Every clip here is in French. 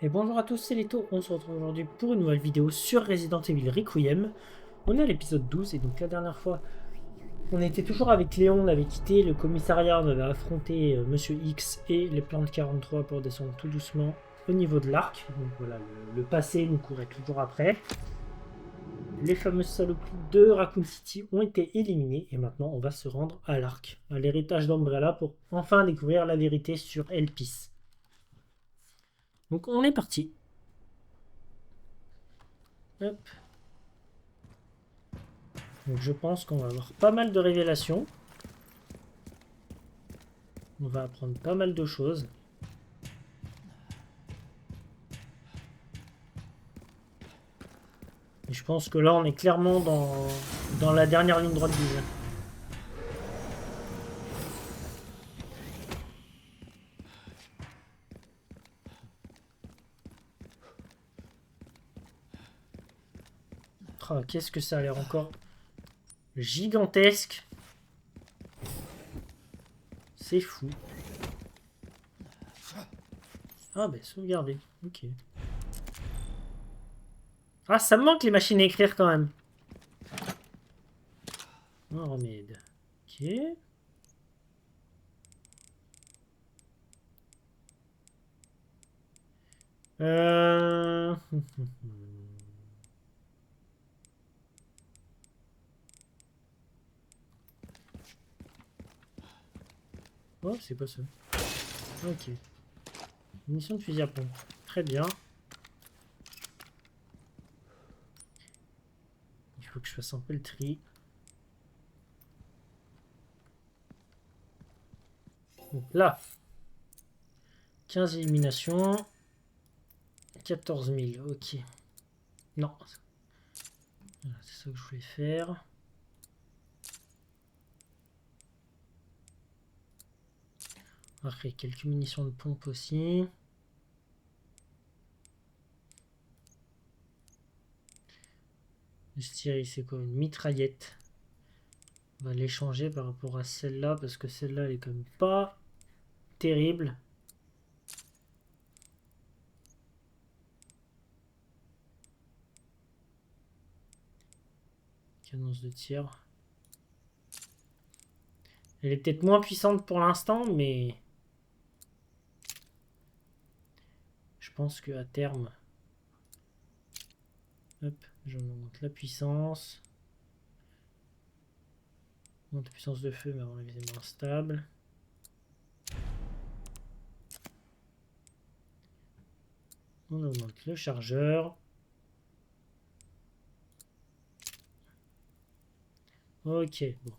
Et bonjour à tous, c'est Leto, on se retrouve aujourd'hui pour une nouvelle vidéo sur Resident Evil Requiem. On est à l'épisode 12 et donc la dernière fois on était toujours avec Léon, on avait quitté le commissariat, on avait affronté Monsieur X et les plantes 43 pour descendre tout doucement au niveau de l'arc. Donc voilà, le passé nous courait toujours après. Les fameuses saloperies de Raccoon City ont été éliminées et maintenant on va se rendre à l'arc, à l'héritage d'Umbrella pour enfin découvrir la vérité sur Elpis. Donc on est parti. Hop. Donc je pense qu'on va avoir pas mal de révélations. On va apprendre pas mal de choses. Et je pense que là, on est clairement dans la dernière ligne droite du jeu. Oh, qu'est-ce que ça a l'air encore gigantesque. C'est fou. Ah, ben, sauvegarder. Ok. Ah, ça me manque les machines à écrire quand même. Un remède. Ok. Euh... Oh, c'est pas ça. Ok. Munition de fusil à pompe. Très bien. Il faut que je fasse un peu le tri. Donc là, 15 éliminations. 14 000, ok. Non. Voilà, c'est ça que je voulais faire. On va créer quelques munitions de pompe aussi. Je dirais c'est quoi, une mitraillette. On va l'échanger par rapport à celle-là parce que celle-là elle est quand même pas terrible. Cadence de tir. Elle est peut-être moins puissante pour l'instant, mais je pense qu'à terme, hop, je monte la puissance. Monte la puissance de feu, mais on va est moins stable. On augmente le chargeur. Ok, bon.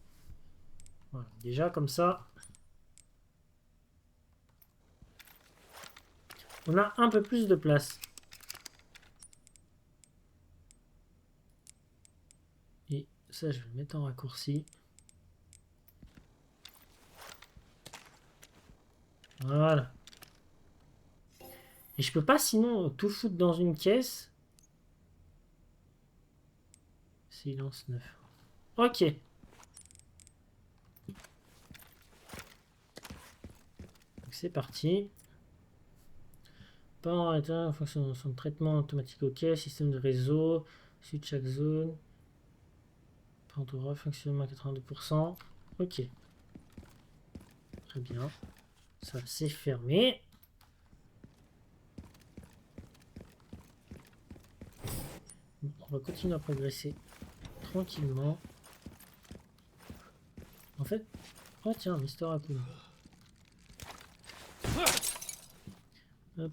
Voilà, déjà comme ça, on a un peu plus de place. Et ça, je vais le mettre en raccourci. Voilà. Et je peux pas sinon tout foutre dans une caisse. Silence 9. Ok. C'est parti. Pas en état, fonction de traitement automatique, ok. Système de réseau. Suite chaque zone. Pantora, fonctionnement à 82%. Ok. Très bien. Ça, c'est fermé. On va continuer à progresser tranquillement. En fait... Oh tiens, Mister Raccoon. Hop.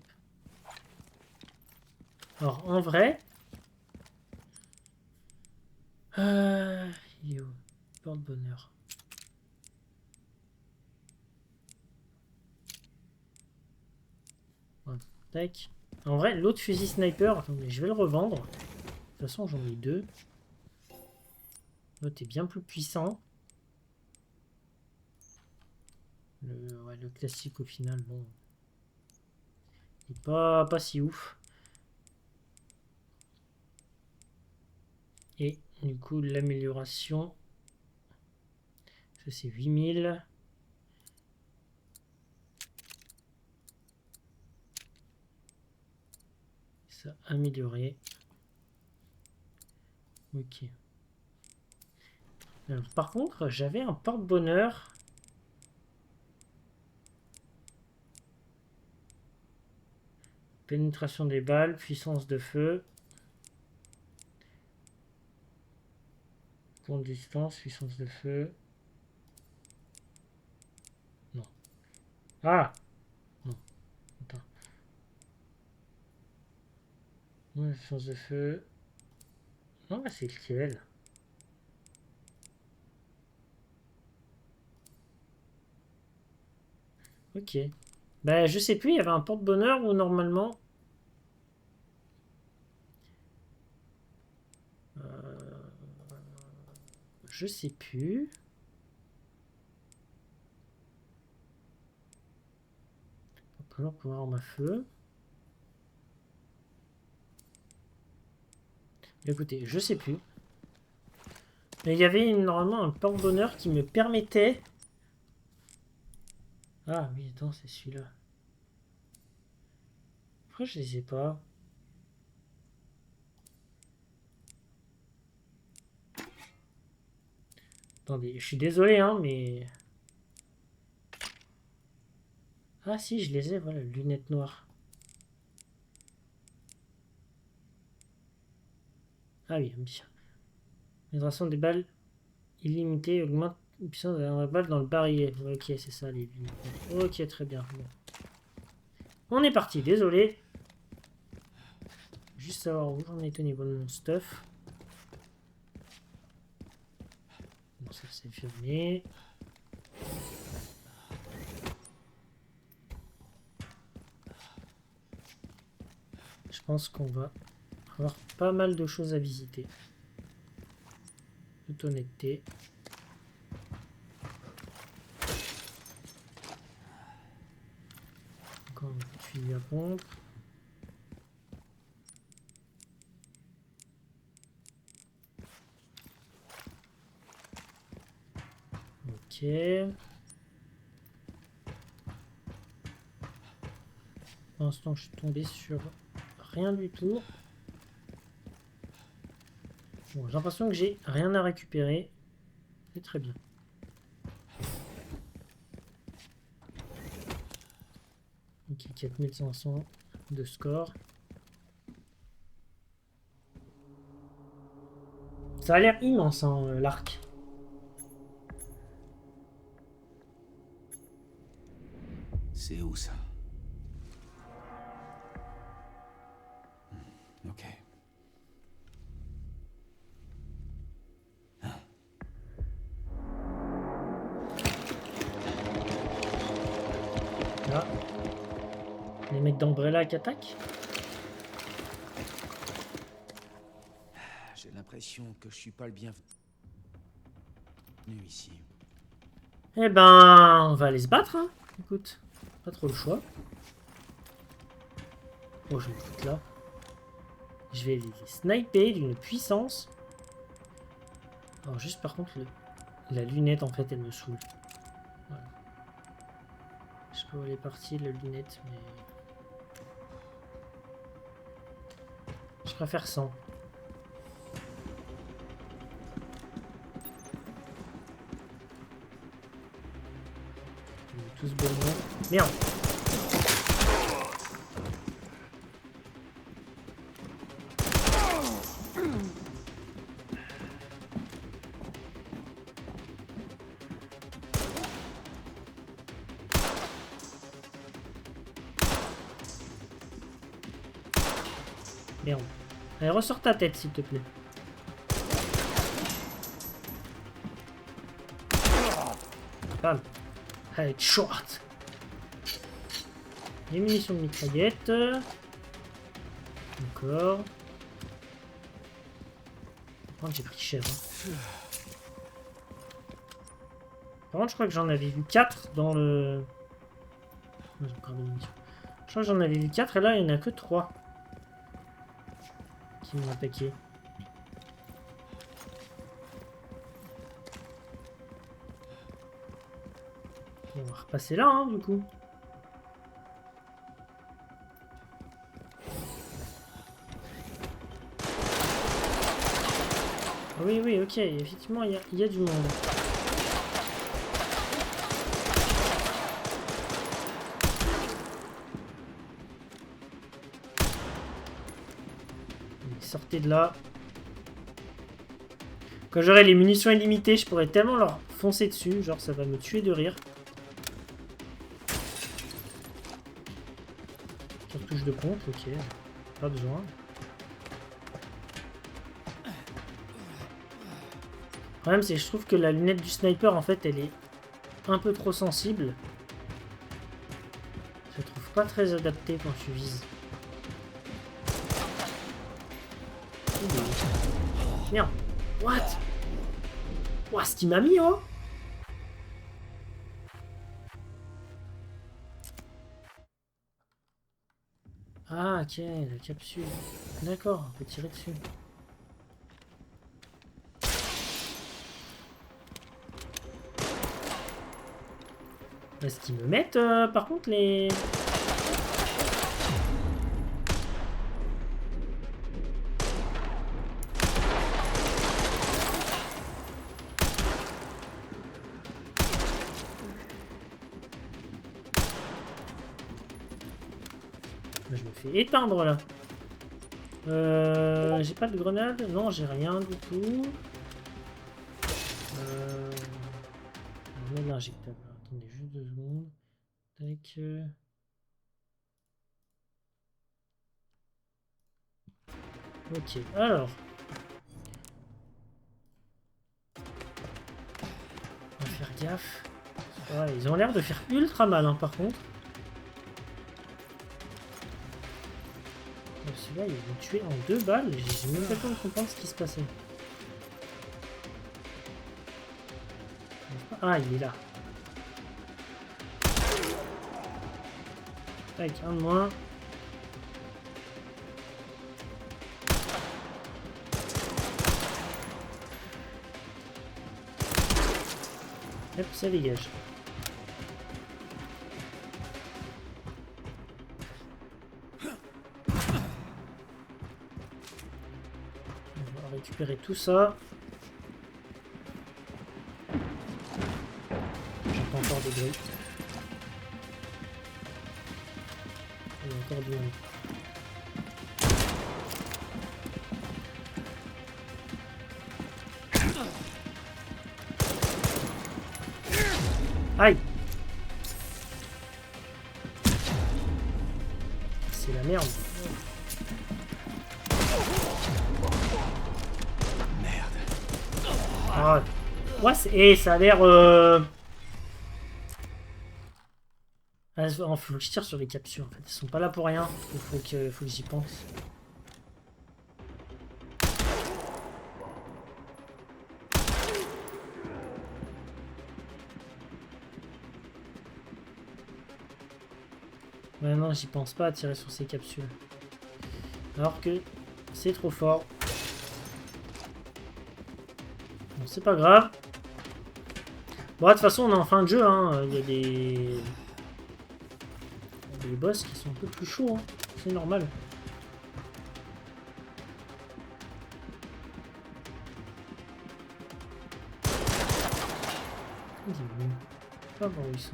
Alors, en vrai... il est où? Porte-bonheur. Voilà. Tac. En vrai, l'autre fusil sniper... Attendez, je vais le revendre. De toute façon, j'en ai deux. L'autre est bien plus puissant. Ouais, le classique au final, bon... Il est pas si ouf. Et du coup, l'amélioration... Ça, c'est 8000. Ça, améliorer. Ok. Alors, par contre, j'avais un porte-bonheur. Pénétration des balles, puissance de feu. Courte distance, puissance de feu. Non. Ah! Non. Attends. Ouais, puissance de feu. Non, c'est lequel? Ok. Bah, je sais plus, il y avait un porte-bonheur où normalement. Je sais plus. Alors, pouvoir arme à feu. Écoutez, je sais plus. Mais il y avait normalement un porte-bonheur qui me permettait. Ah oui, attends, c'est celui-là. Pourquoi je les ai pas? Attendez, je suis désolé, hein, mais. Ah si, je les ai, voilà, lunettes noires. Ah oui, bien. Pénétration des balles illimitée augmente la puissance de la balle dans le barillet. Ok, c'est ça les lunettes. Ok, très bien. Bon. On est parti, désolé. Juste savoir où j'en étais au niveau de mon stuff. Bon, ça c'est fermé. Je pense qu'on va avoir pas mal de choses à visiter. Toute honnêteté. Encore un petit fusil à pompe. Ok. Pour l'instant, je suis tombé sur rien du tout. Bon, j'ai l'impression que j'ai rien à récupérer. C'est très bien. Ok, 4500 de score. Ça a l'air immense, hein, l'arc. C'est où ça? Ok. Là. Les mecs d'Umbrella qui attaquent. J'ai l'impression que je suis pas le bienvenu ici. Eh ben, on va aller se battre, hein. Écoute, pas trop le choix. Oh, je vais me foutre là. Je vais les sniper d'une puissance. Alors juste par contre, la lunette, en fait, elle me saoule. Voilà. Je sais pas où elle est partie, la lunette, mais... Je préfère 100. On est tous bonnement. Merde. Merde. Allez, ressors ta tête, s'il te plaît. Bam. Allez, short. Les munitions de mitraillette. Encore. Par contre, j'ai pris cher. Hein. Par contre, je crois que j'en avais vu 4 dans le... J'ai encore des munitions. Je crois que j'en avais vu 4 et là, il n'y en a que 3 qui m'ont attaqué. On va repasser là, hein, du coup. Oui, oui, ok. Effectivement, il y a du monde. Sortez de là. Quand j'aurai les munitions illimitées, je pourrais tellement leur foncer dessus. Genre, ça va me tuer de rire. Cartouche de pompe, ok. Pas besoin. Le problème, c'est que je trouve que la lunette du sniper, en fait, elle est un peu trop sensible. Je la trouve pas très adaptée quand tu vises. Merde. What? Ouah, ce qu'il m'a mis, oh! Ah, ok, la capsule. D'accord, on peut tirer dessus. Est-ce qu'ils me mettent, par contre, les... Je me fais éteindre, là. J'ai pas de grenade? Non, j'ai rien du tout. On met l'injectable. Attendez juste 2 secondes. Tac. Ok, alors. On va faire gaffe. Ouais, ils ont l'air de faire ultra mal, hein, par contre. Celui-là, ils vont tuer en 2 balles. J'ai même pas le temps de comprendre ce qui se passait. Ah, il est là. Tac, un de moins. Hop, ça dégage. On va récupérer tout ça. J'entends encore des bruits. Il y a encore du monde. Aïe! C'est la merde. Merde. Ah, ouais, et ça a l'air... Ah, faut que je tire sur les capsules en fait. Elles sont pas là pour rien. Faut que j'y pense. Ouais, non, j'y pense pas à tirer sur ces capsules. Alors que c'est trop fort. Bon, c'est pas grave. Bon, de toute façon, on est en fin de jeu. Hein. Il y a des boss qui sont un peu plus chauds. Hein. C'est normal. Je sais pas voir où ils sont.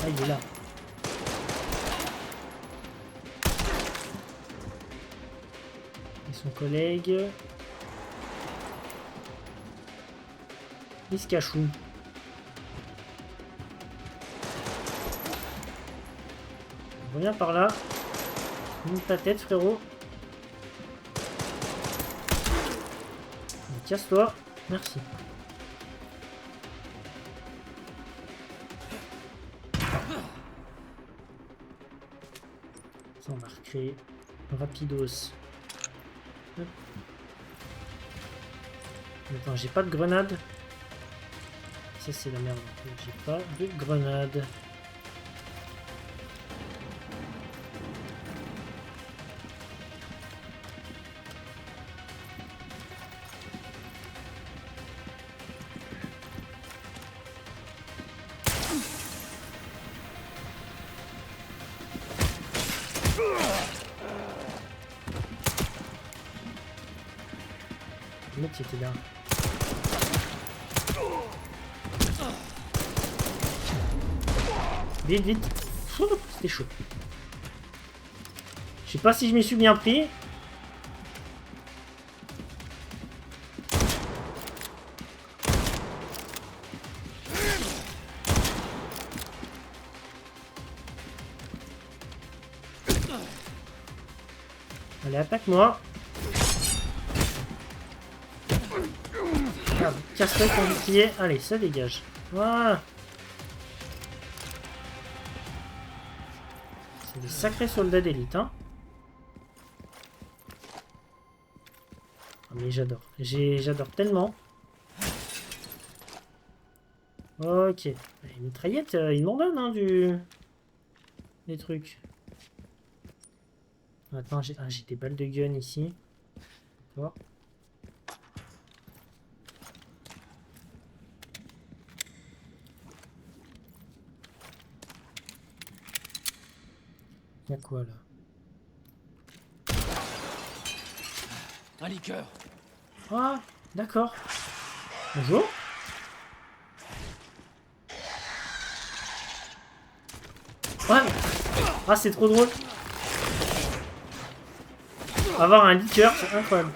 Ah, il est là. Et son collègue. Il se cache où? Reviens par là. Monte ta tête, frérot. Casse-toi. Merci. Ça, on va recréer rapidos. Hop. Attends, j'ai pas de grenade. Ça, c'est la merde. J'ai pas de grenade. l'autre qui était là. Vite, vite. C'était chaud. Je sais pas si je m'y suis bien pris. Allez, attaque-moi. Casse-toi ton bouclier. Allez, ça dégage. Voilà. C'est des sacrés soldats d'élite, hein. Ah, mais j'adore. J'adore tellement. Ok. Les mitraillettes, ils m'en donnent, hein, des trucs. Maintenant, j'ai des balles de gun ici. D'accord. Y'a quoi là? Un liqueur. Ah, d'accord. Bonjour. Ouais. Ah, c'est trop drôle. Avoir un liqueur, c'est incroyable.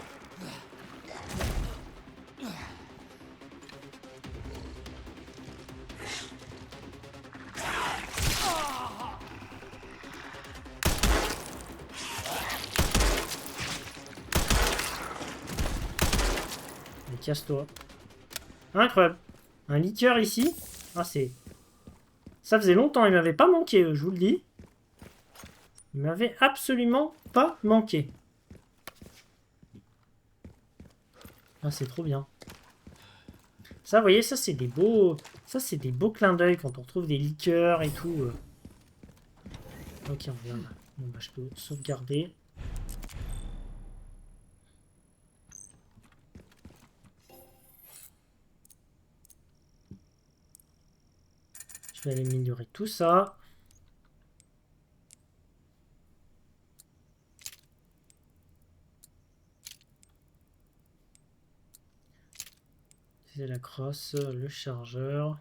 Mais casse-toi. Incroyable. Un liqueur ici. Ah, c'est... Ça faisait longtemps, il m'avait pas manqué, je vous le dis. Il m'avait absolument pas manqué. Ah, c'est trop bien. Ça, vous voyez, ça, c'est des beaux... Ça, c'est des beaux clins d'œil quand on retrouve des liqueurs et tout. Ok, on vient là. Bon, bah, je peux sauvegarder. Je vais aller améliorer tout ça. C'est la crosse, le chargeur.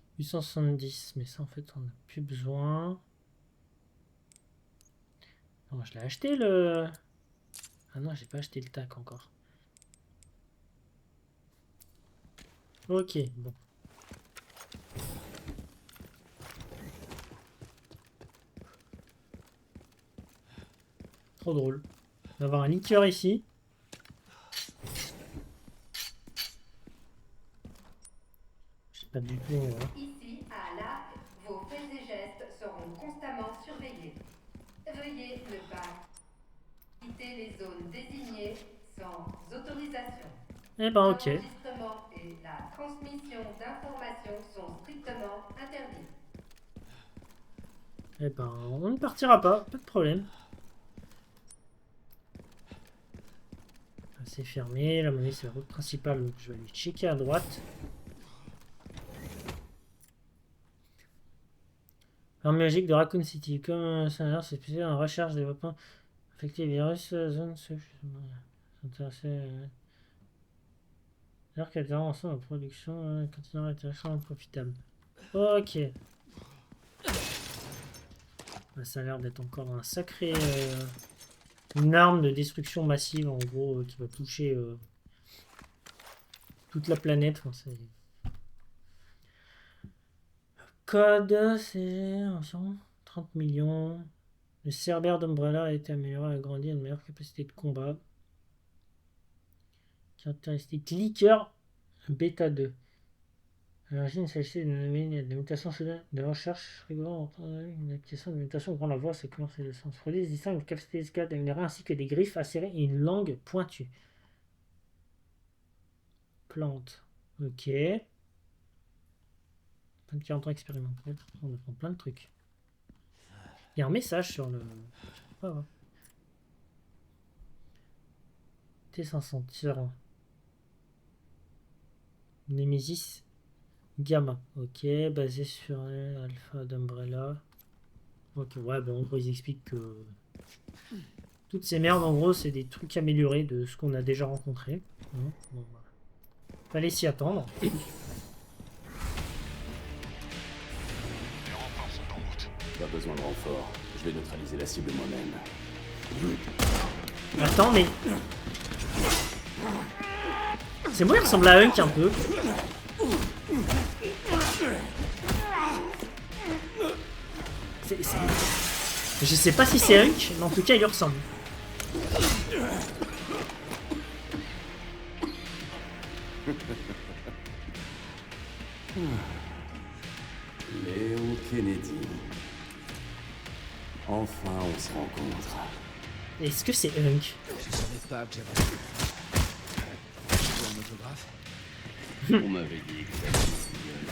« 870, mais ça en fait on n'a plus besoin. Non, je l'ai acheté le... Ah non, j'ai pas acheté le tac encore. Ok, bon. Trop drôle. On va avoir un liqueur ici. Je sais pas du tout. Voilà. Ici, à l'ARC, vos faits et gestes seront constamment surveillés. Veuillez ne pas quitter les zones désignées sans autorisation. Eh ben ok. L'enregistrement et la transmission d'informations sont strictement interdits. Eh ben on ne partira pas, pas de problème. C'est fermé, la monnaie c'est la route principale, donc je vais aller checker à droite. Arme magique de Raccoon City. Comme un scénario, c'est spécialisé en recherche, développement, affecter les virus, zone, s'intéresser. Alors qu'elle ensemble en production, continuera intéressant et profitable. Ok. Bah, ça a l'air d'être encore un sacré. Une arme de destruction massive, en gros, qui va toucher toute la planète. Enfin, code, c'est environ 30 millions. Le Cerbère d'Umbrella a été amélioré et agrandi à une meilleure capacité de combat. Caractéristique liqueur bêta 2. À l'origine, il s'agissait d'une mutation soudaine de recherche rigoureux. Une application de mutation prend la voie, c'est commercialisation. Ce produit se distingue une capacité d'escalade améliorée ainsi que des griffes acérées et une langue pointue. Plante. Ok. 40 ans expérimental. On apprend plein de trucs. Il y a un message sur le... Ah ouais. T500, tirant. Nemesis Gamma. Ok, basé sur Alpha d'Umbrella. Ok, ouais, ben en gros, ils expliquent que toutes ces merdes, en gros, c'est des trucs améliorés de ce qu'on a déjà rencontré. Bon, bah. Fallait s'y attendre. Les renforts sont en route. Pas besoin de renfort. Je vais neutraliser la cible moi-même. Attends, mais... C'est moi, il ressemble à Hunk un peu. Je sais pas si c'est Hunk, mais en tout cas, il lui ressemble. Léon Kennedy. Enfin, on se rencontre. Est-ce que c'est Hunk? Je savais pas que j'avais un autographe. On m'avait dit que t'avais une gueule.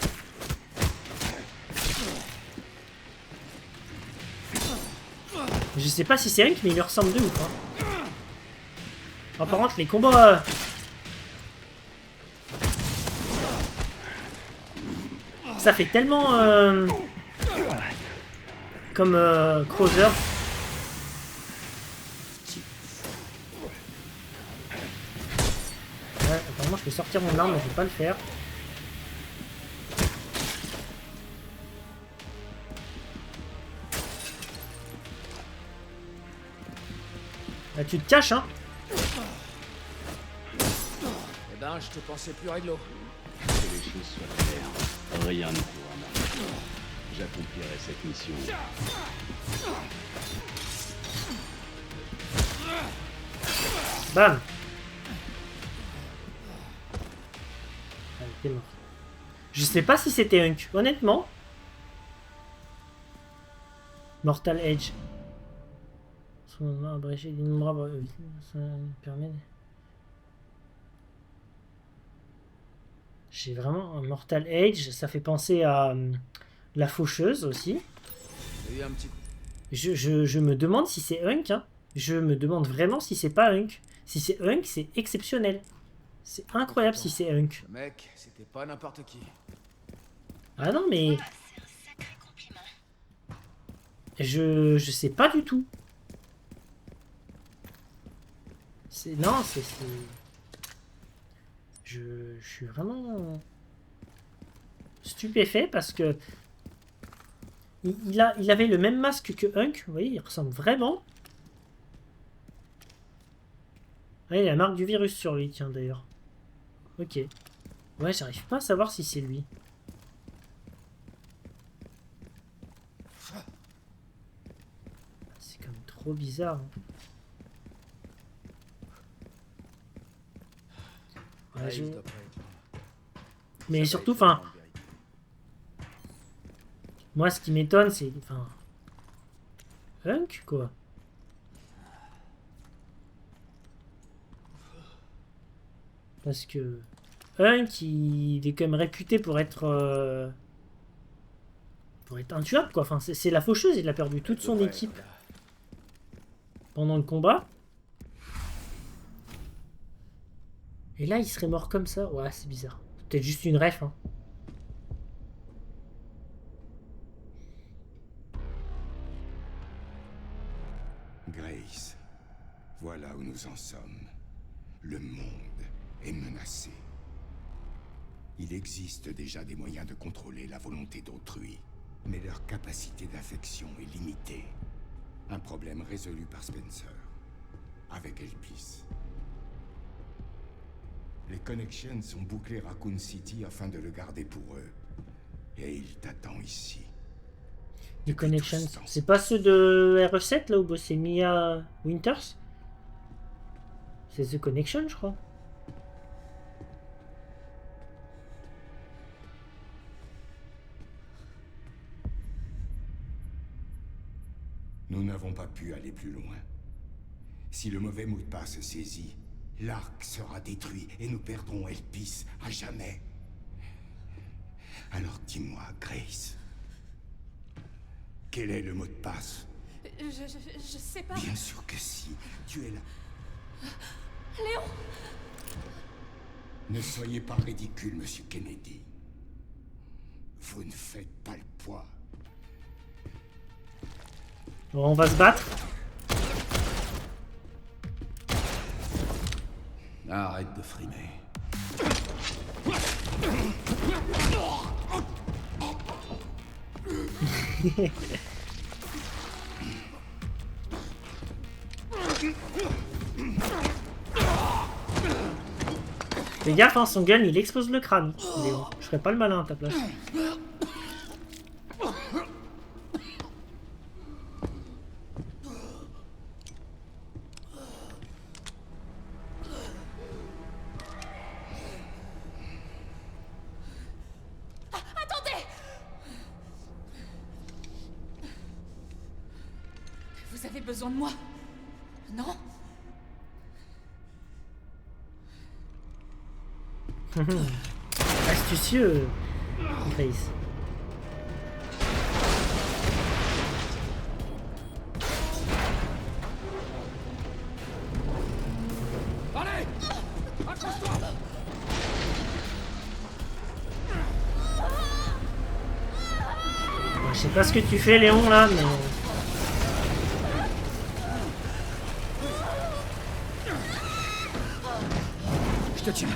Je sais pas si c'est Hunk, mais il lui ressemble de ouf. Hein. Oh, par contre, les combats... Ça fait tellement... Comme Crowser. Ouais, apparemment, je peux sortir mon arme, mais je vais pas le faire. Là, tu te caches, hein? Eh ben, je te pensais plus réglo. Que les choses soient claires. Rien ne pourra m'arrêter. J'accomplirai cette mission. Bam! Allez, t'es mort. Je sais pas si c'était Hunk, honnêtement. Mortal Edge. Son nom abrégé d'innombrables... Ça permet... J'ai vraiment un Mortal Edge, ça fait penser à la faucheuse aussi. J'ai eu un petit coup. Je me demande si c'est Hunk, hein. Je me demande vraiment si c'est pas Hunk. Si c'est Hunk, c'est exceptionnel. C'est incroyable si c'est Hunk. Le mec, c'était pas n'importe qui. Ah non, mais... Je sais pas du tout. Non, c'est... Je suis vraiment stupéfait parce que il avait le même masque que Hunk. Vous voyez, il ressemble vraiment. Ah, il y a la marque du virus sur lui, tiens, d'ailleurs. Ok. Ouais, j'arrive pas à savoir si c'est lui. C'est quand même trop bizarre. Hein. Ouais, Ouais, il doit pas être. mais Ça surtout, va être enfin, vraiment vérité. moi, ce qui m'étonne, c'est... Enfin... Hunk, quoi. Parce que... Hunk, il est quand même réputé pour être intuable, quoi. Enfin, c'est la faucheuse, il a perdu toute son Ouais, équipe voilà. pendant le combat. Et là, il serait mort comme ça. Ouais, c'est bizarre. C'est peut-être juste une ref, hein. Grace, voilà où nous en sommes. Le monde est menacé. Il existe déjà des moyens de contrôler la volonté d'autrui, mais leur capacité d'affection est limitée. Un problème résolu par Spencer, avec Elpis. Les Connections ont bouclé Raccoon City afin de le garder pour eux. Et il t'attend ici. Les Depuis Connections. tout ce temps. C'est pas ceux de RE7, là, où bossait Mia Winters? C'est The Connection, je crois. Nous n'avons pas pu aller plus loin. Si le mauvais mot de passe saisit, l'arc sera détruit et nous perdrons Elpis à jamais. Alors dis-moi, Grace, quel est le mot de passe? Je sais pas. Bien sûr que si, tu es là. Léon! Ne soyez pas ridicule, monsieur Kennedy. Vous ne faites pas le poids. Bon, on va se battre. Arrête de frimer. Fais gaffe, hein, son gun il explose le crâne. Léon. Je ferais pas le malin à ta place. Attendez! Vous avez besoin de moi? Non? Astucieux, Grace. Allez! Accroche-toi! Bon, je sais pas ce que tu fais, Léon, là, mais... Je te tiens.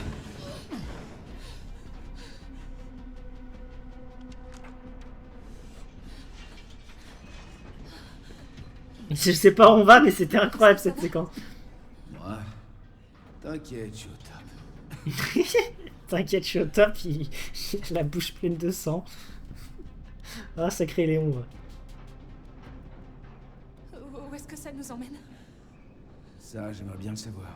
Je sais pas où on va, mais c'était incroyable cette séquence. Moi, t'inquiète, je suis au top. T'inquiète, je suis au top, il a la bouche pleine de sang. Ah, sacré Léon. Ouais. Où est-ce que ça nous emmène? Ça, j'aimerais bien le savoir.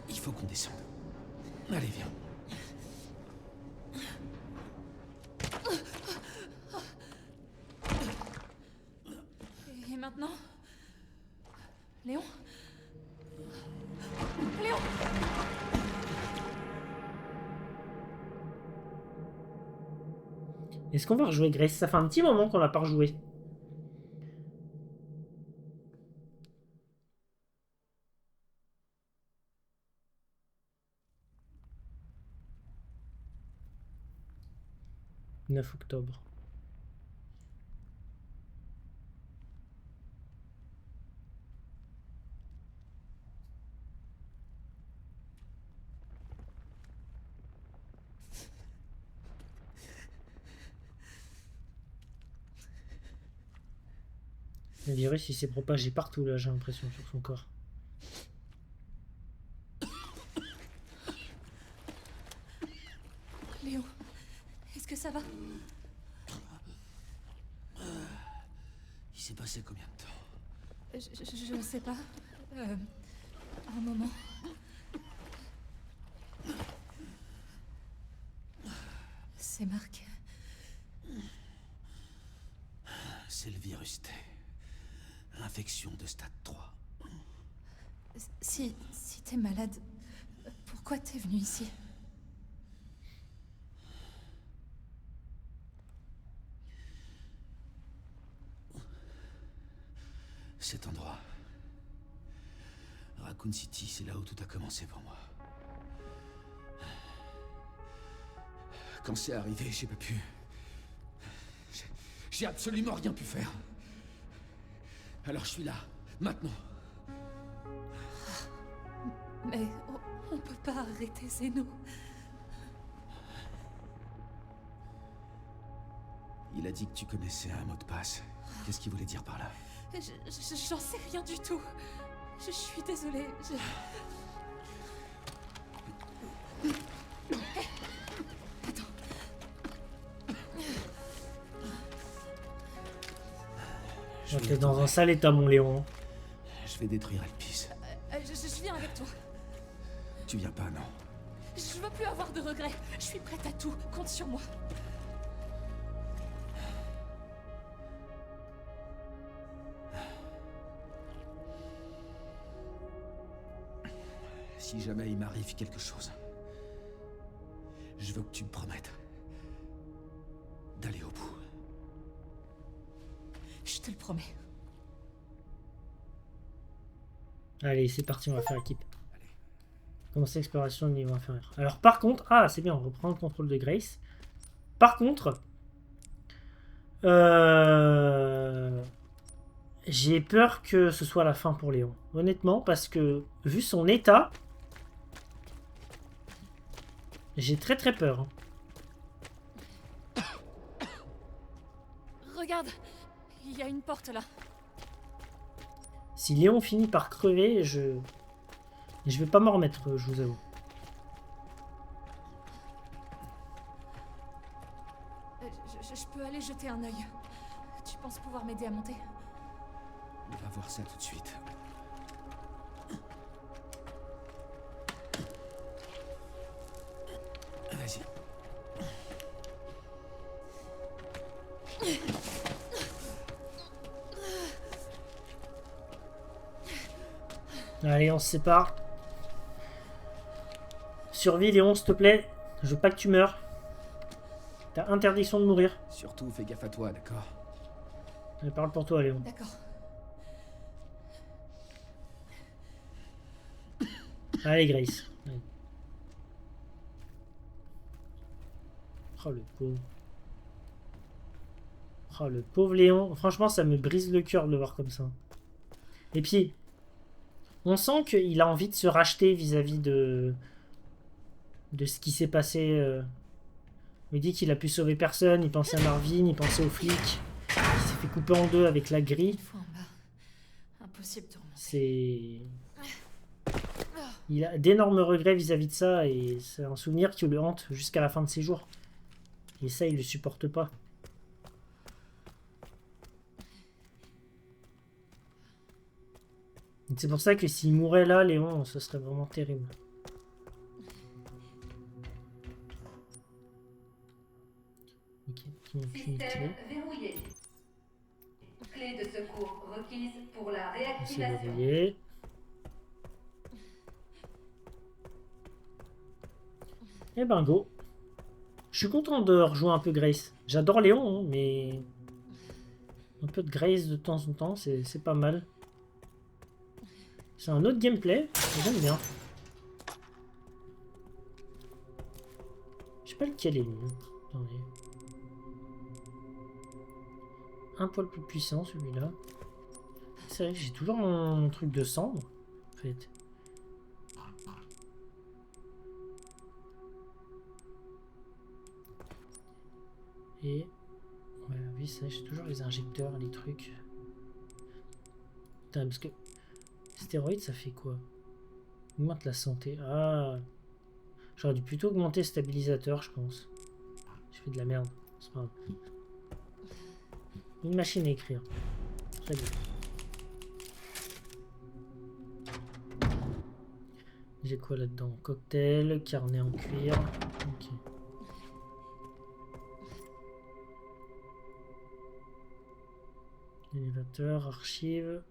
Il faut qu'on descende. Allez, viens. Et maintenant? Léon? Léon! Est-ce qu'on va rejouer Grace? Ça fait un petit moment qu'on l'a pas rejoué. « 9 octobre. Le virus il s'est propagé partout là, j'ai l'impression, sur son corps. Léon, est-ce que ça va? Il s'est passé combien de temps? Je ne sais pas. Un moment. C'est Marc. C'est le virus T. Infection de stade 3. Si t'es malade, pourquoi t'es venu ici? Cet endroit. Raccoon City, c'est là où tout a commencé pour moi. Quand c'est arrivé, j'ai pas pu... J'ai absolument rien pu faire. Alors je suis là, maintenant. Mais on peut pas arrêter, c'est nous. Il a dit que tu connaissais un mot de passe. Qu'est-ce qu'il voulait dire par là? J'en sais rien du tout. Je suis désolée. Attends. T'es dans un sale état, mon Léon. Je vais détruire Elpis. Je viens avec toi. Tu viens pas, non? Je veux plus avoir de regrets. Je suis prête à tout. Compte sur moi. Si jamais il m'arrive quelque chose, je veux que tu me promettes d'aller au bout. Je te le promets. Allez, c'est parti, on va faire équipe. Commencer l'exploration au niveau inférieur. Alors par contre, ah c'est bien, on reprend le contrôle de Grace. Par contre, j'ai peur que ce soit la fin pour Léon. Honnêtement, parce que vu son état, j'ai très très peur. Hein. Regarde, il y a une porte là. Si Léon finit par crever, je vais pas m'en remettre, je vous avoue. Je peux aller jeter un œil. Tu penses pouvoir m'aider à monter? On va voir ça tout de suite. Vas-y. Allez, on se sépare. Survie, Léon, s'il te plaît. Je veux pas que tu meurs. T'as interdiction de mourir. Surtout, fais gaffe à toi, d'accord? Je parle pour toi, Léon. D'accord. Allez, Grace. Allez. Oh, le pauvre. Oh, le pauvre Léon. Franchement, ça me brise le cœur de le voir comme ça. Et puis, on sent qu'il a envie de se racheter vis-à-vis de ce qui s'est passé. Il dit qu'il a pu sauver personne. Il pensait à Marvin, il pensait aux flics. Il s'est fait couper en deux avec la grille. Une fois en bas. Impossible de remonter. C'est... Il a d'énormes regrets vis-à-vis de ça et c'est un souvenir qui le hante jusqu'à la fin de ses jours. Et ça, il le supporte pas. C'est pour ça que s'il mourait là, Léon, ce serait vraiment terrible. Ok, Système verrouillé. Clé de secours requise pour la c'est réactivation. verrouillé. Et ben go. Je suis content de rejouer un peu Grace. J'adore Léon, hein, mais un peu de Grace de temps en temps, c'est pas mal. C'est un autre gameplay, j'aime bien. Je sais pas lequel est mieux. Attendez. Un poil plus puissant celui-là. C'est vrai que j'ai toujours mon truc de cendre, en fait. Et ouais, oui, ça, j'ai toujours les injecteurs, les trucs. Putain, parce que stéroïdes, ça fait quoi? Augmente la santé. Ah, j'aurais dû plutôt augmenter stabilisateur, je pense. Je fais de la merde. C'est pas grave. Une machine à écrire. Très bien. J'ai quoi là-dedans? Cocktail, carnet en cuir. Ok. Élévateur, archive.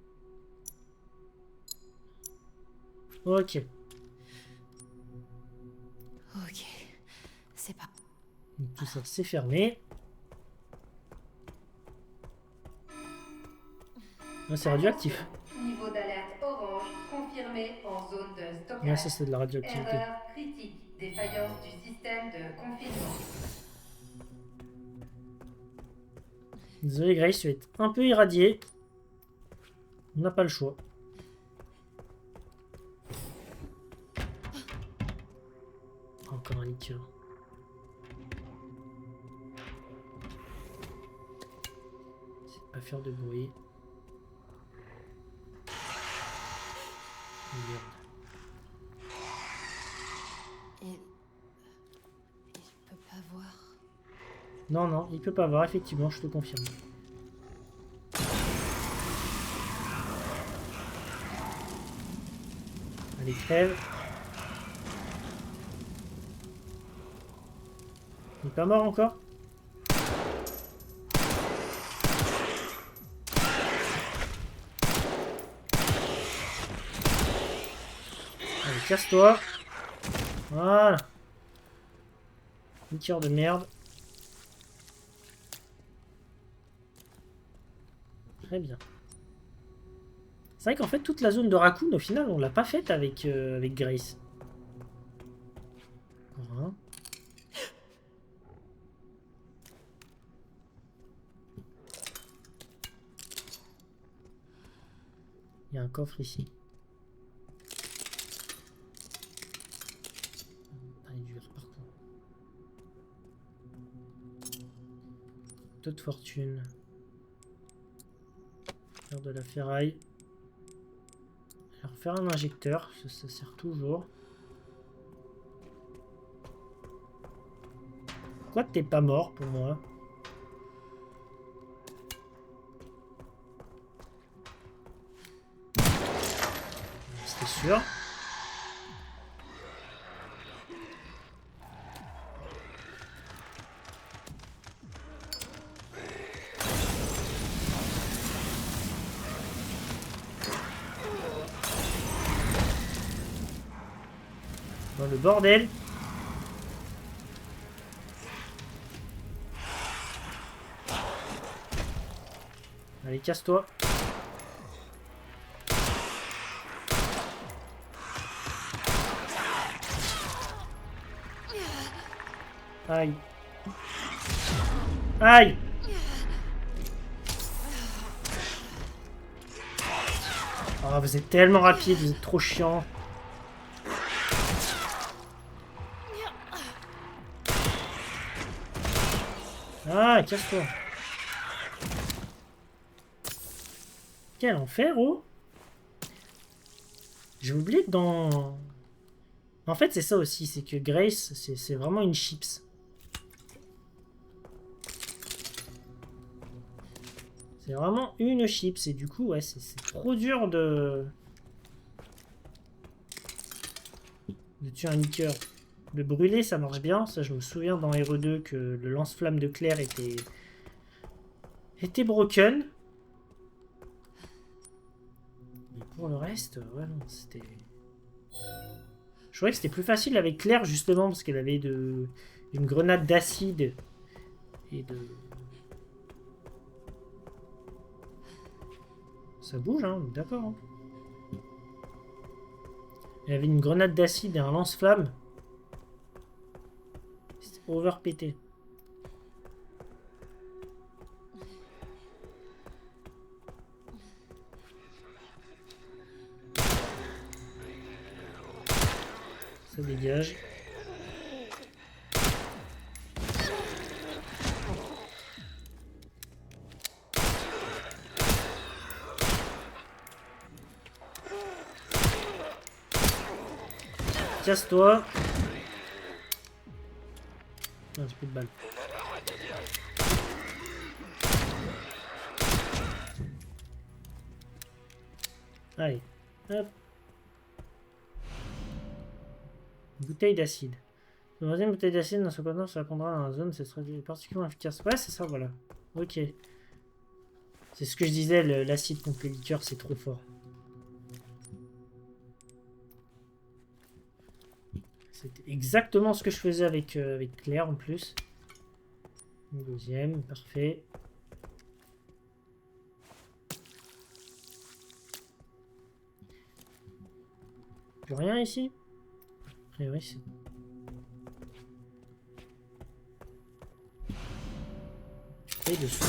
Ok. Ok. C'est pas... Donc, tout ça c'est fermé. Ah, c'est radioactif. Niveau d'alerte orange confirmé en zone de Ah, stockage. ça c'est de la radioactivité. Erreur critique. Défaillance du système de confinement. Désolé Grace, tu vas être un peu irradié. On n'a pas le choix. Encore un liqueur. C'est de pas faire de bruit. Merde. Il peut pas voir. Non, non, il peut pas voir, effectivement, je te confirme. Allez, crève. Il est pas mort encore? Allez, casse-toi. Voilà. Une tire de merde. Très bien. C'est vrai qu'en fait, toute la zone de Raccoon, au final, on l'a pas faite avec, avec Grace. Voilà. Il y a un coffre ici. Ah, il est dur par contre. Taux de fortune. Faire de la ferraille. Alors faire un injecteur, ça sert toujours. Pourquoi t'es pas mort pour moi? C'était sûr. Dans le bordel. Allez, casse-toi. Aïe. Aïe. Ah, vous êtes tellement rapide, vous êtes trop chiant. Ah, casse-toi. Quel enfer, oh. J'ai oublié que dans... En fait, c'est ça aussi, c'est que Grace, c'est vraiment une chips. C'est vraiment une chips, et du coup, ouais, c'est trop dur de tuer un liqueur. Le brûler, ça marche bien. Ça, je me souviens dans RE2 que le lance-flamme de Claire était broken. Mais pour le reste, ouais, non, c'était... Je trouvais que c'était plus facile avec Claire, justement, parce qu'elle avait une grenade d'acide et de... Ça bouge, hein, d'accord. Hein. Elle avait une grenade d'acide et un lance-flamme. C'était over pété. Ça dégage. Casse-toi. Non, j'ai plus de balles. Allez, hop. Bouteille d'acide. La troisième bouteille d'acide dans ce contenant se répandra dans la zone, c'est particulièrement efficace. Ouais, c'est ça, voilà. Ok. C'est ce que je disais, l'acide contre les liqueurs, c'est trop fort. C'était exactement ce que je faisais avec Claire en plus. Une deuxième, parfait. Plus rien ici? A priori, c'est... Et dessus.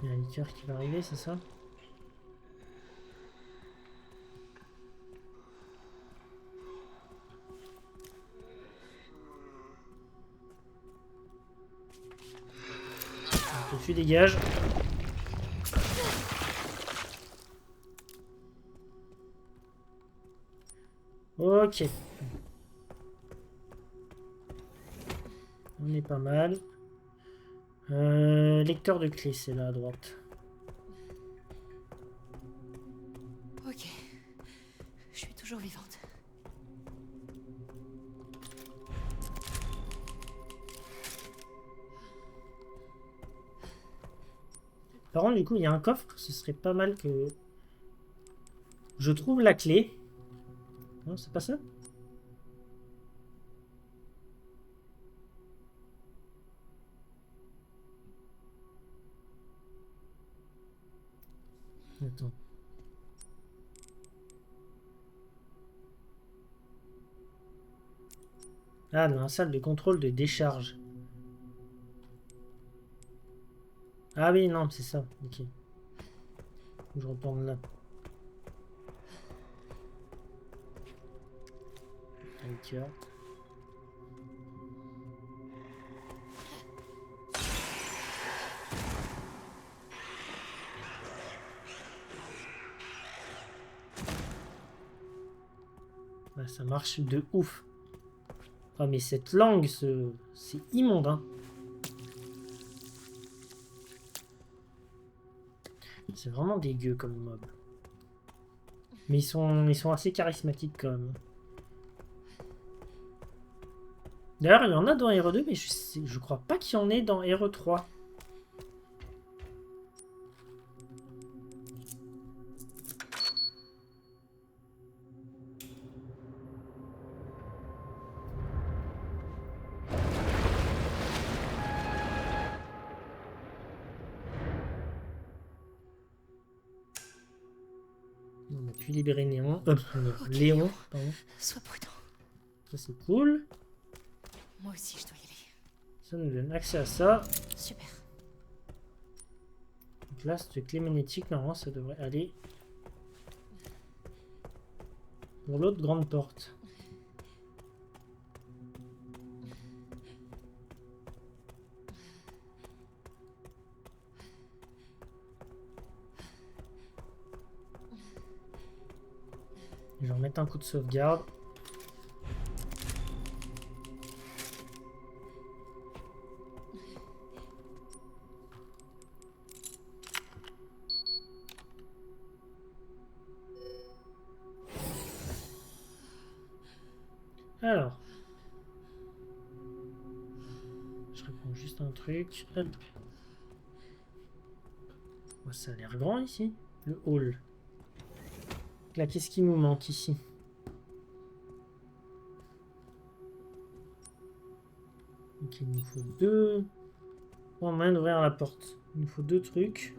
Il y a un liqueur qui va arriver, c'est ça? Dessus, dégage. Ok. On est pas mal. Lecteur de clés, c'est là à droite. Ok. Je suis toujours vivante. Par contre, du coup, il y a un coffre. Ce serait pas mal que je trouve la clé. Non, c'est pas ça? Attends. Ah, dans la salle de contrôle de décharge. Ah oui, non, c'est ça. Ok. Je retourne là. Ok. Ah, ça marche de ouf. Ah mais cette langue, c'est immonde, hein. C'est vraiment dégueu comme mob. Mais ils sont assez charismatiques quand même. D'ailleurs, il y en a dans RE2, mais je crois pas qu'il y en ait dans RE3. On a pu libérer Néon. Léon, pardon. Sois prudent. Ça c'est cool. Moi aussi, je dois y aller. Ça nous donne accès à ça. Super. Donc là, cette clé magnétique, normalement, ça devrait aller pour l'autre grande porte. Je vais remettre un coup de sauvegarde. Alors, je réponds juste un truc. Hop. Oh, ça a l'air grand ici, le hall. Là, qu'est-ce qui nous manque ici? Ok, il nous faut deux. Oh, moyen d'ouvrir la porte. Il nous faut deux trucs.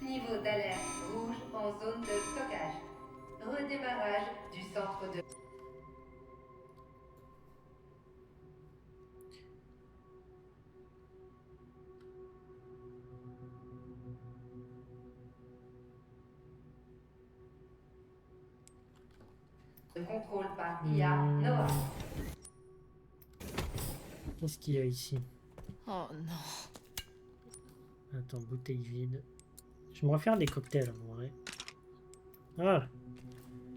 Niveau d'alerte rouge en zone de stockage. Redémarrage du centre de... contrôle par IA Noah. Qu'est-ce qu'il y a ici? Oh non. Attends, bouteille vide. Je vais me refaire des cocktails, en vrai. Voilà.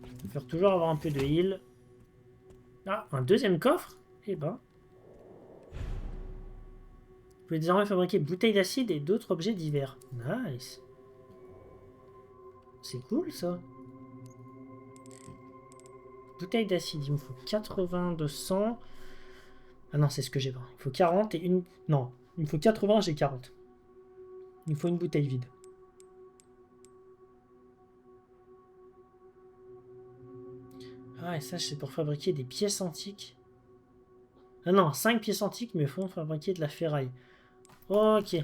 Je vais faire toujours avoir un peu de heal. Ah, un deuxième coffre? Eh ben. Vous pouvez désormais fabriquer bouteilles d'acide et d'autres objets divers. Nice. C'est cool, ça. Bouteille d'acide, il me faut 80 de 100. Ah non, c'est ce que j'ai pas. Il faut 40 et une... Non, il me faut 80, j'ai 40. Il me faut une bouteille vide. Ah, et ça, c'est pour fabriquer des pièces antiques. Ah non, 5 pièces antiques, mais font fabriquer de la ferraille. Ok.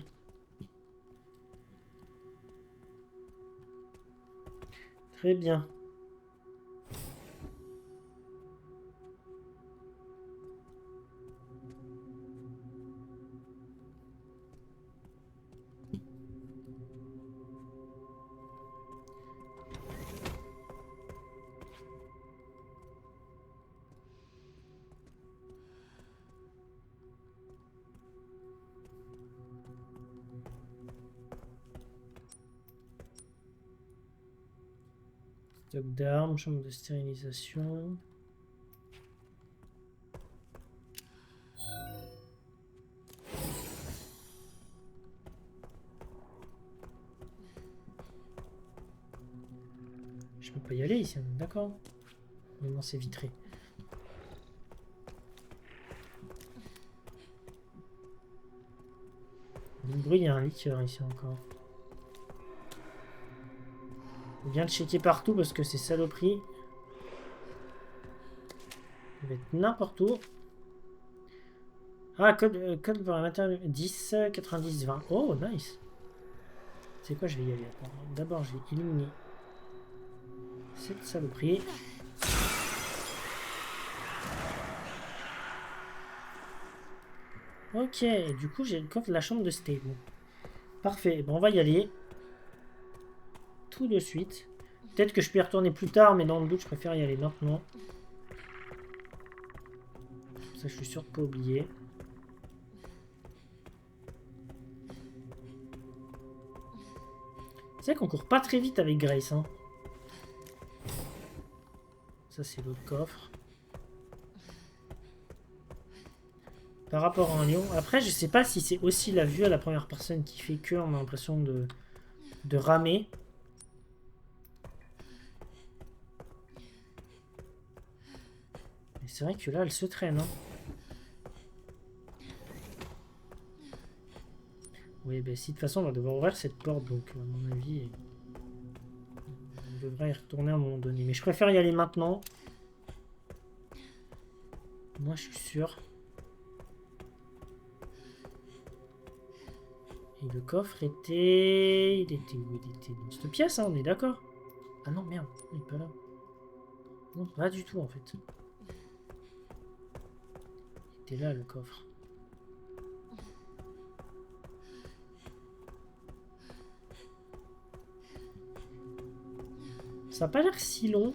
Très bien. Stock d'armes, chambre de stérilisation. Je peux pas y aller ici, d'accord. Mais non, c'est vitré. Du bruit, il y a un liqueur ici encore. On vient de checker partout parce que c'est saloperie. Il va être n'importe où. Ah, code pour un matériel 10, 90, 20. Oh, nice. C'est quoi, je vais y aller. D'abord, je vais éliminer cette saloperie. Ok, et du coup j'ai le coffre de la chambre de Stay. Bon. Parfait, bon, on va y aller. Tout de suite. Peut-être que je peux y retourner plus tard, mais dans le doute, je préfère y aller maintenant. Ça, je suis sûr de pas oublier. C'est vrai qu'on court pas très vite avec Grace. Hein. Ça, c'est l'autre coffre. Par rapport à un lion. Après, je sais pas si c'est aussi la vue à la première personne qui fait que on a l'impression de ramer. Mais c'est vrai que là, elle se traîne. Hein. Oui, ben si de toute façon, on va devoir ouvrir cette porte. Donc, à mon avis, on devrait y retourner à un moment donné. Mais je préfère y aller maintenant. Moi, je suis sûr. Et le coffre était... Il était où? Il était dans cette pièce, hein, on est d'accord? Ah non, merde, il est pas là. Non, pas du tout, en fait. Il était là, le coffre. Ça n'a pas l'air si long.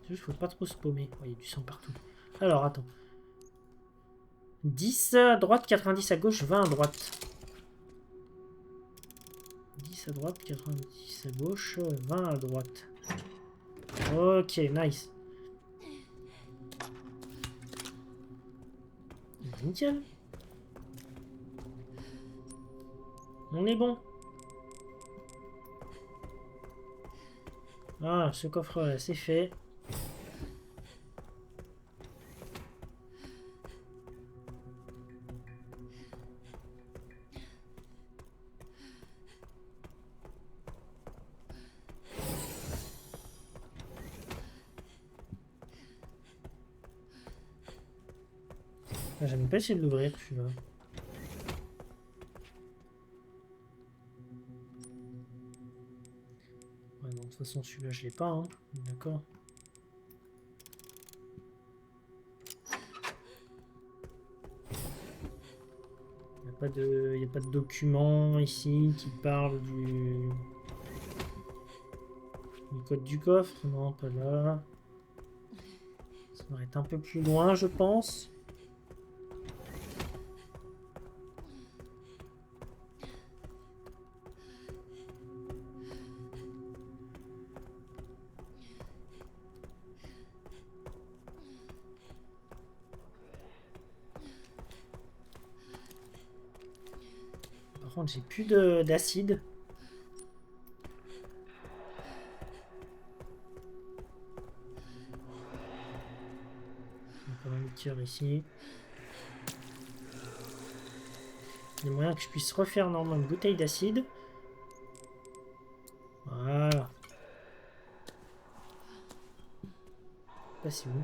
C'est juste, faut pas trop se paumer. Oh, il y a du sang partout. Alors, attends. 10 à droite, 90 à gauche, 20 à droite. 10 à droite, 90 à gauche, 20 à droite. Ok, nice. Nickel. On est bon. Ah, ce coffre-là, c'est fait. Ah, j'aime pas essayer de l'ouvrir, celui-là. Ouais, non, de toute façon, celui-là, je l'ai pas, hein. D'accord. Il n'y a pas de document ici qui parle du code du coffre. Non, pas là. Ça devrait être un peu plus loin, je pense. Par contre, j'ai plus d'acide. Encore un liqueur ici. Il y a moyen que je puisse refaire normalement une bouteille d'acide. Voilà. Pas si où.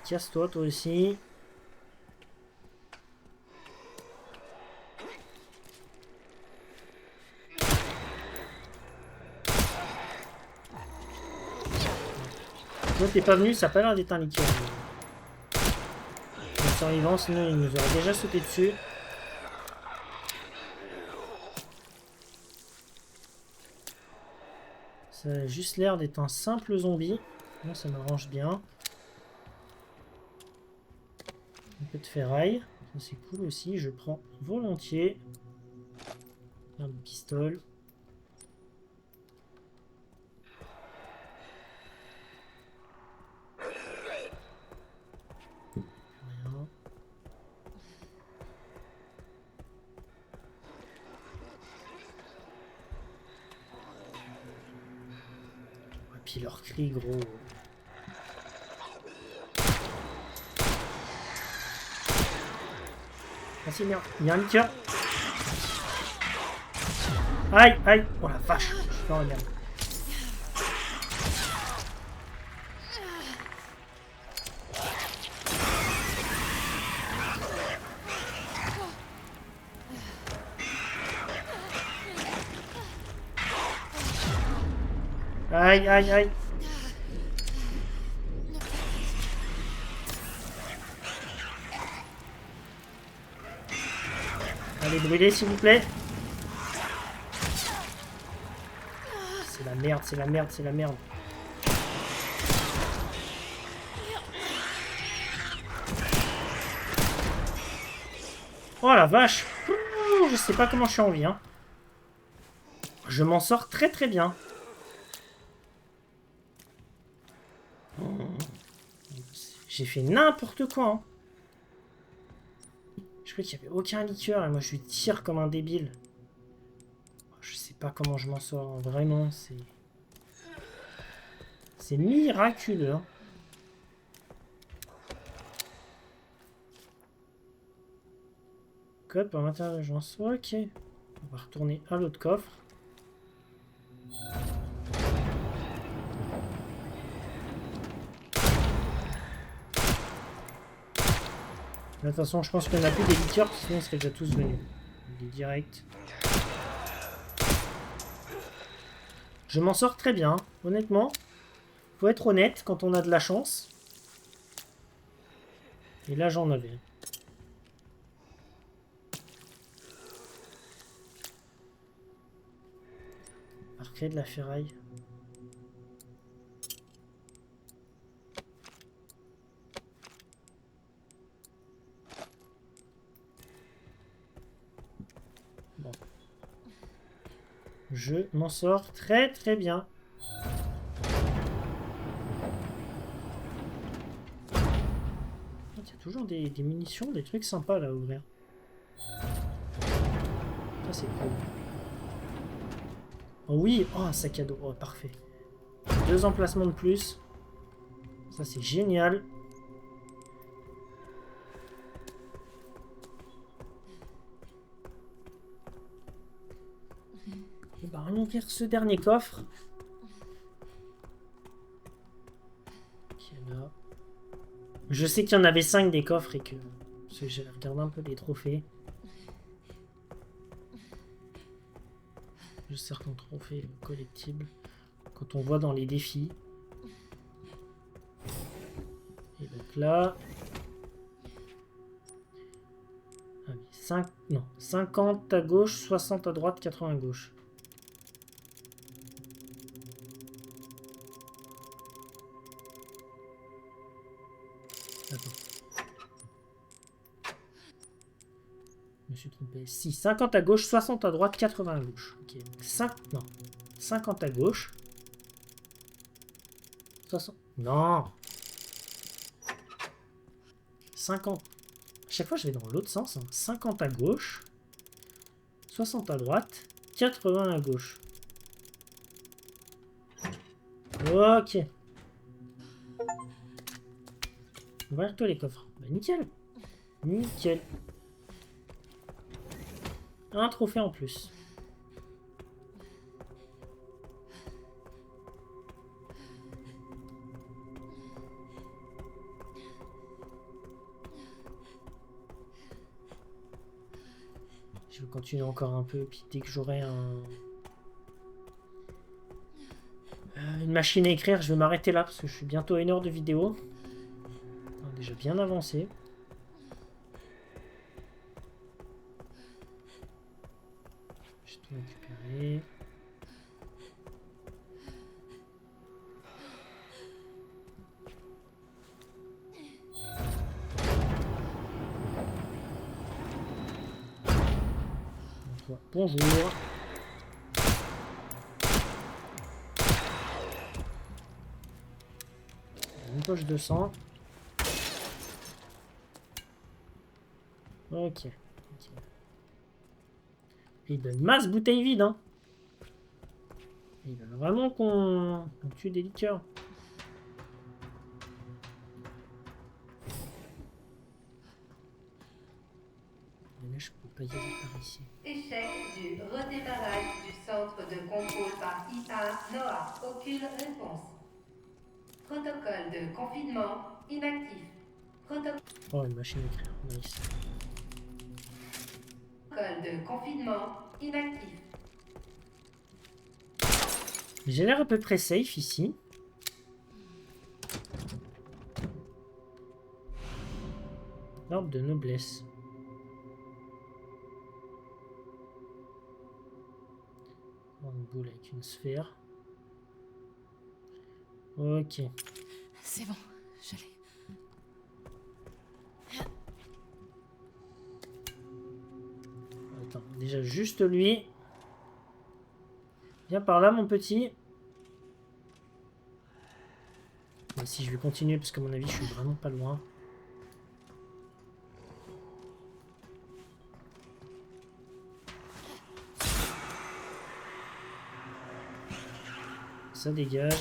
Casse-toi, toi aussi. Toi, t'es pas venu, ça a pas l'air d'être un liquide. Le survivant, sinon il nous aurait déjà sauté dessus. Ça a juste l'air d'être un simple zombie. Moi, ça m'arrange bien. Un peu de ferraille. Ça, c'est cool aussi. Je prends volontiers. Un pistolet. Rien. Et puis leur cri, gros. Ah c'est merde, il y a un liqueur. Aïe, aïe, oh la vache, je suis dans la merde. Aïe, aïe, aïe. Allez, brûlez, s'il vous plaît. C'est la merde, c'est la merde, c'est la merde. Oh la vache. Je sais pas comment je suis en vie, hein. Je m'en sors très très bien. J'ai fait n'importe quoi, hein. Je crois qu'il n'y avait aucun liqueur et moi je lui tire comme un débile. Je sais pas comment je m'en sors, hein. Vraiment, c'est... C'est miraculeux, hein. Code par l'intérieur de l'agence. Ok. On va retourner à l'autre coffre. De toute façon, je pense qu'on n'a plus des liqueurs, sinon ils seraient déjà tous venus. Il est direct. Je m'en sors très bien, honnêtement. Faut être honnête quand on a de la chance. Et là, j'en avais. On va recréer de la ferraille. Bon. Je m'en sors très très bien. Il y a toujours des munitions, des trucs sympas là à ouvrir. Ça c'est cool. Oh oui, oh un sac à dos, oh parfait. 2 emplacements de plus. Ça c'est génial. Et bah on va ouvrir ce dernier coffre. Qui est là. Je sais qu'il y en avait 5 des coffres et que j'ai regardé un peu les trophées. Je certains trophées collectibles quand on voit dans les défis. Et donc là, ah oui, 5, non, 50 à gauche, 60 à droite, 80 à gauche. Attends. Je me suis trompé. Si, 50 à gauche, 60 à droite, 80 à gauche. Ok, donc 5, non. 50 à gauche. 60. Non. 50. À chaque fois, je vais dans l'autre sens. Hein. 50 à gauche. 60 à droite. 80 à gauche. Ok. Ouvre-toi les coffres. Bah, nickel. Nickel. Un trophée en plus. Je vais continuer encore un peu, puis dès que j'aurai une machine à écrire, je vais m'arrêter là, parce que je suis bientôt à 1 heure de vidéo. On a déjà bien avancé. J'ai tout récupéré. Bonjour. Une poche de sang. Ok. Et il donne masse bouteille vide, hein. Il veut vraiment qu'on tue des liqueurs. Mais là, je peux pas y aller par ici. Échec du redémarrage du centre de contrôle par IA Noah. Aucune réponse. Protocole de confinement inactif. Oh, une machine à écrire. Nice. Protocole de confinement inactif. J'ai l'air à peu près safe ici. Orbe de noblesse. Une boule avec une sphère. Ok. C'est bon, je l'ai. Attends, déjà juste lui. Viens par là mon petit. Moi si je vais continuer parce qu'à mon avis je suis vraiment pas loin. Ça dégage.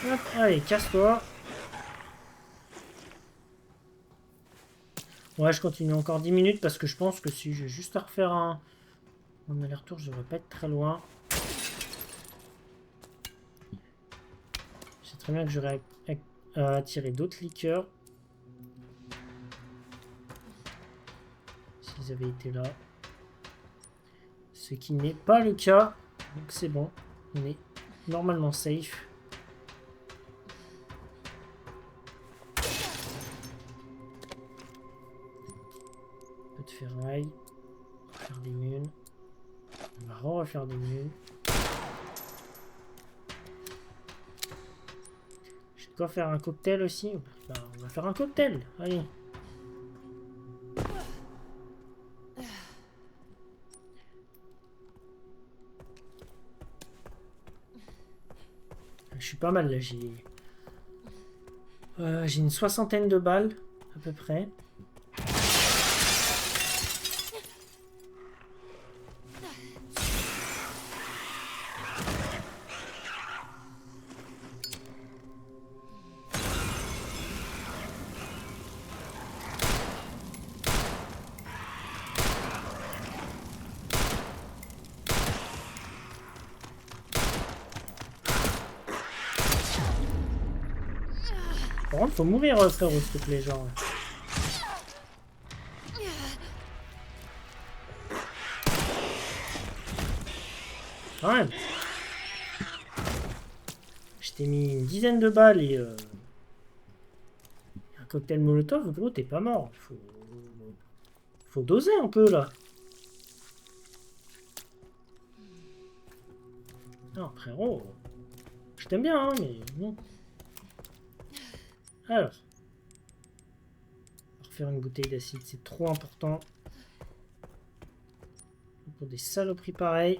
Hop, allez, casse-toi. Ouais, je continue encore 10 minutes parce que je pense que si j'ai juste à refaire un aller-retour, je devrais pas être très loin. Je sais très bien que j'aurais attiré d'autres liqueurs. S'ils avaient été là. Ce qui n'est pas le cas. Donc c'est bon. On est normalement safe. Un peu de ferraille. Refaire des mules. On va refaire des mules. J'ai de quoi faire un cocktail aussi. Ben, on va faire un cocktail. Allez. Je suis pas mal là. J'ai une 60aine de balles à peu près. Par contre, faut mourir, frérot, s'il te plaît, genre. Quand même. Je t'ai mis une dizaine de balles et un cocktail Molotov, gros, t'es pas mort. Faut doser un peu, là. Non, frérot. Je t'aime bien, hein, mais non. Alors. Refaire une bouteille d'acide, c'est trop important. Pour des saloperies pareilles.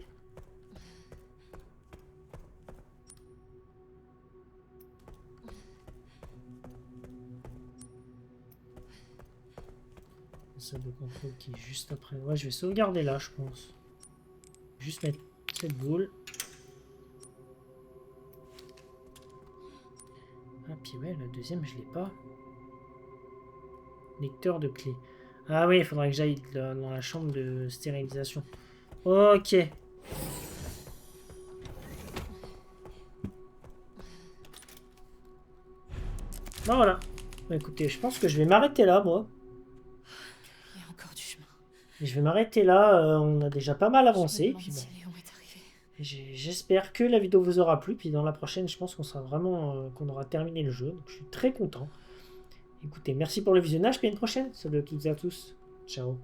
Salle de contrôle qui est juste après. Ouais, je vais sauvegarder là, je pense. Juste mettre cette boule. Ah, puis ouais, la deuxième, je l'ai pas. Lecteur de clés. Ah oui, il faudrait que j'aille dans la chambre de stérilisation. Ok. Bon, voilà. Bah, écoutez, je pense que je vais m'arrêter là, moi. Il y a encore du chemin. Et je vais m'arrêter là. On a déjà pas mal avancé. Je me Puis demande bon. si Léon est arrivé. J'espère que la vidéo vous aura plu. Puis dans la prochaine, je pense qu'on sera vraiment qu'on aura terminé le jeu. Donc je suis très content. Écoutez, merci pour le visionnage. Puis à une prochaine. Salut à toutes et à tous. Ciao.